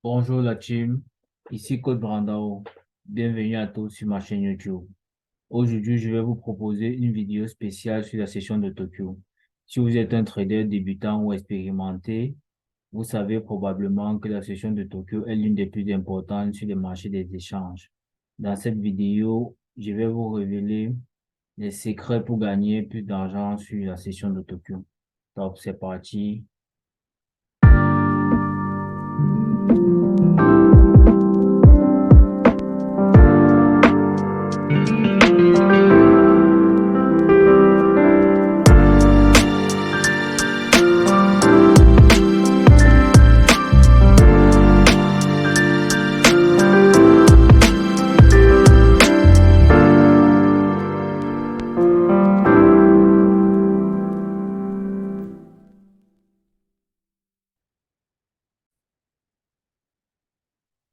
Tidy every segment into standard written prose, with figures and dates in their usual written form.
Bonjour la team, ici Code Brandao. Bienvenue à tous sur ma chaîne YouTube. Aujourd'hui, je vais vous proposer une vidéo spéciale sur la session de Tokyo. Si vous êtes un trader débutant ou expérimenté, vous savez probablement que la session de Tokyo est l'une des plus importantes sur le marché des échanges. Dans cette vidéo, je vais vous révéler les secrets pour gagner plus d'argent sur la session de Tokyo. Donc, c'est parti.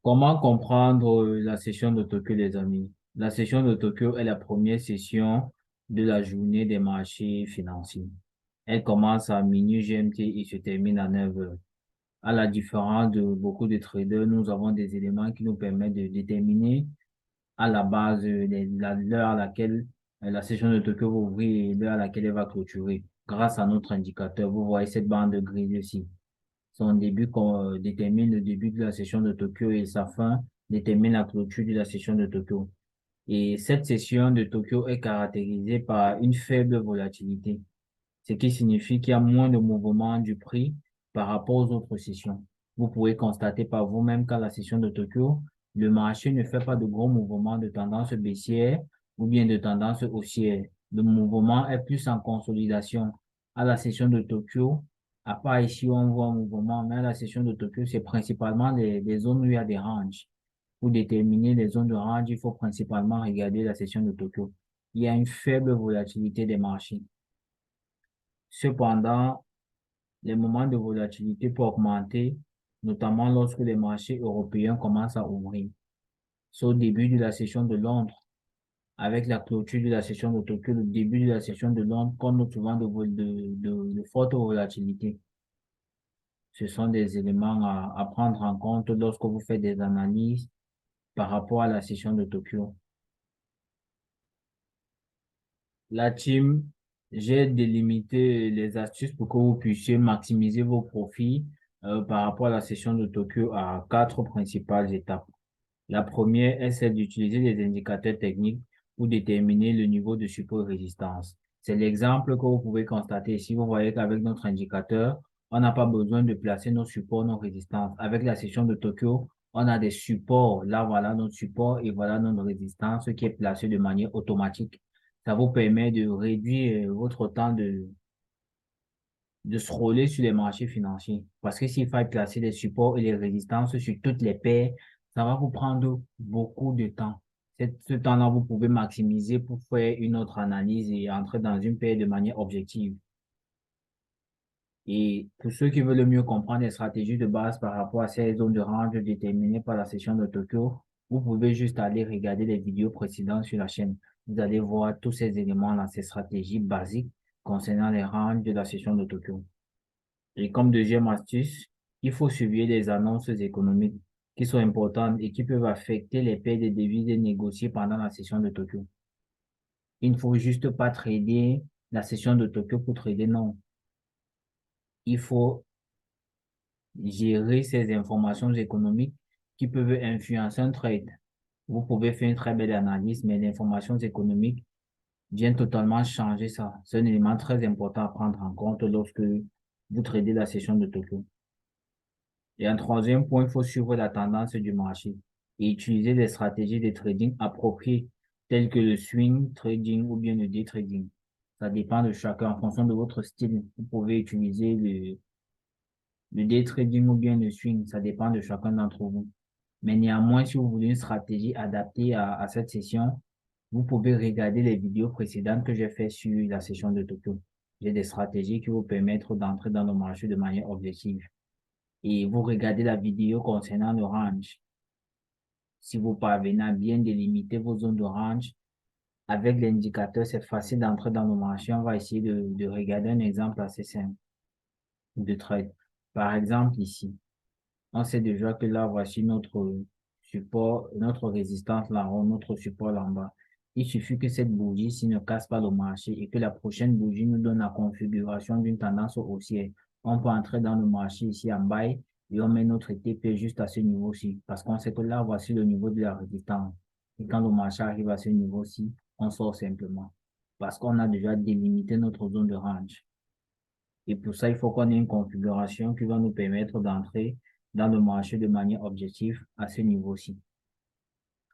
Comment comprendre la session de Tokyo, les amis? La session de Tokyo est la première session de la journée des marchés financiers. Elle commence à minuit GMT et se termine à 9 heures. À la différence de beaucoup de traders, nous avons des éléments qui nous permettent de déterminer à la base l'heure à laquelle la session de Tokyo va ouvrir et l'heure à laquelle elle va clôturer. Grâce à notre indicateur, vous voyez cette bande grise ici. Son début détermine le début de la session de Tokyo et sa fin détermine la clôture de la session de Tokyo. Et cette session de Tokyo est caractérisée par une faible volatilité, ce qui signifie qu'il y a moins de mouvement du prix par rapport aux autres sessions. Vous pouvez constater par vous-même qu'à la session de Tokyo, le marché ne fait pas de gros mouvements de tendance baissière ou bien de tendance haussière. Le mouvement est plus en consolidation. À la session de Tokyo, à part ici où on voit un mouvement, mais à la session de Tokyo, c'est principalement des zones où il y a des ranges. Pour déterminer les zones de range, il faut principalement regarder la session de Tokyo. Il y a une faible volatilité des marchés. Cependant, les moments de volatilité peuvent augmenter, notamment lorsque les marchés européens commencent à ouvrir. C'est au début de la session de Londres, avec la clôture de la session de Tokyo, le début de la session de Londres, qu'on note souvent de forte volatilité. Ce sont des éléments à prendre en compte lorsque vous faites des analyses par rapport à la session de Tokyo. La team, j'ai délimité les astuces pour que vous puissiez maximiser vos profits par rapport à la session de Tokyo à quatre principales étapes. La première est celle d'utiliser les indicateurs techniques pour déterminer le niveau de support et résistance. C'est l'exemple que vous pouvez constater ici. Vous voyez qu'avec notre indicateur, on n'a pas besoin de placer nos supports, nos résistances. Avec la session de Tokyo, on a des supports. Là, voilà notre support et voilà notre résistance qui est placée de manière automatique. Ça vous permet de réduire votre temps de scroller sur les marchés financiers. Parce que s'il faut placer les supports et les résistances sur toutes les paires, ça va vous prendre beaucoup de temps. Ce temps-là, vous pouvez maximiser pour faire une autre analyse et entrer dans une paire de manière objective. Et pour ceux qui veulent mieux comprendre les stratégies de base par rapport à ces zones de range déterminées par la session de Tokyo, vous pouvez juste aller regarder les vidéos précédentes sur la chaîne. Vous allez voir tous ces éléments dans ces stratégies basiques concernant les ranges de la session de Tokyo. Et comme deuxième astuce, il faut suivre les annonces économiques qui sont importantes et qui peuvent affecter les paires de devises négociées pendant la session de Tokyo. Il ne faut juste pas trader la session de Tokyo pour trader, non. Il faut gérer ces informations économiques qui peuvent influencer un trade. Vous pouvez faire une très belle analyse, mais l'information économique vient totalement changer ça. C'est un élément très important à prendre en compte lorsque vous tradez la session de Tokyo. Et un troisième point, il faut suivre la tendance du marché et utiliser des stratégies de trading appropriées, telles que le swing trading ou bien le day trading. Ça dépend de chacun. En fonction de votre style, vous pouvez utiliser le day trading ou bien le swing. Ça dépend de chacun d'entre vous. Mais néanmoins, si vous voulez une stratégie adaptée à cette session, vous pouvez regarder les vidéos précédentes que j'ai fait sur la session de Tokyo. J'ai des stratégies qui vous permettent d'entrer dans le marché de manière objective et vous regardez la vidéo concernant le range. Si vous parvenez à bien délimiter vos zones de range, avec l'indicateur, c'est facile d'entrer dans le marché. On va essayer de regarder un exemple assez simple de trade. Par exemple, ici, On sait déjà que là, voici notre support, notre résistance là-haut, notre support là-bas. Il suffit que cette bougie-ci ne casse pas le marché et que la prochaine bougie nous donne la configuration d'une tendance haussière. On peut entrer dans le marché ici en bas et on met notre TP juste à ce niveau-ci parce qu'on sait que là, voici le niveau de la résistance. Et quand le marché arrive à ce niveau-ci, on sort simplement parce qu'on a déjà délimité notre zone de range. Et pour ça, il faut qu'on ait une configuration qui va nous permettre d'entrer dans le marché de manière objective à ce niveau-ci.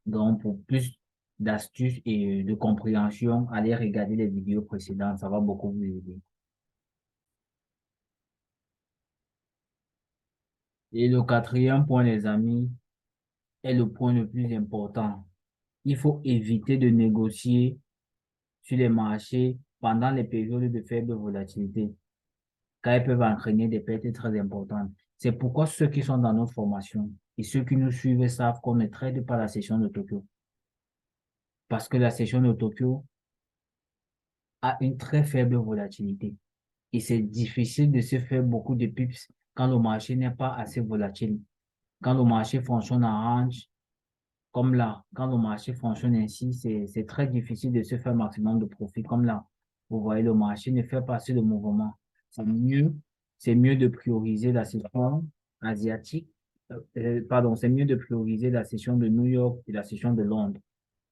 Donc, pour plus d'astuces et de compréhension, allez regarder les vidéos précédentes, ça va beaucoup vous aider. Et le quatrième point, les amis, est le point le plus important. Il faut éviter de négocier sur les marchés pendant les périodes de faible volatilité, car elles peuvent entraîner des pertes très importantes. C'est pourquoi ceux qui sont dans notre formation et ceux qui nous suivent savent qu'on ne traite pas la session de Tokyo. Parce que la session de Tokyo a une très faible volatilité. Et c'est difficile de se faire beaucoup de pips quand le marché n'est pas assez volatile. Quand le marché fonctionne en range, comme là, quand le marché fonctionne ainsi, c'est très difficile de se faire maximum de profit. Comme là, vous voyez, le marché ne fait pas assez de mouvement. C'est mieux de prioriser la session asiatique. Pardon, c'est mieux de prioriser la session de New York et la session de Londres,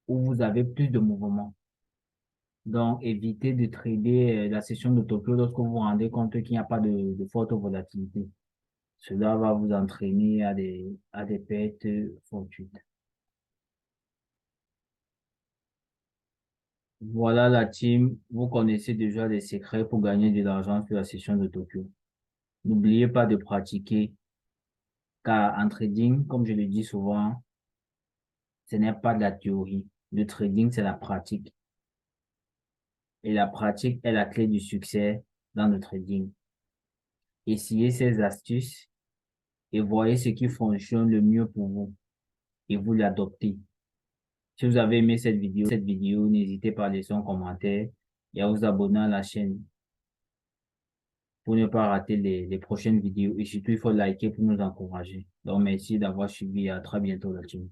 où vous avez plus de mouvement. Donc, évitez de trader la session de Tokyo lorsque vous vous rendez compte qu'il n'y a pas de forte volatilité. Cela va vous entraîner à des pertes fortuites. Voilà la team. Vous connaissez déjà les secrets pour gagner de l'argent sur la session de Tokyo. N'oubliez pas de pratiquer, car en trading, comme je le dis souvent, ce n'est pas de la théorie. Le trading, c'est la pratique. Et la pratique est la clé du succès dans le trading. Essayez ces astuces et voyez ce qui fonctionne le mieux pour vous et vous l'adoptez. Si vous avez aimé cette vidéo, n'hésitez pas à laisser un commentaire et à vous abonner à la chaîne pour ne pas rater les prochaines vidéos. Et surtout, il faut liker pour nous encourager. Donc, merci d'avoir suivi. À très bientôt, la team.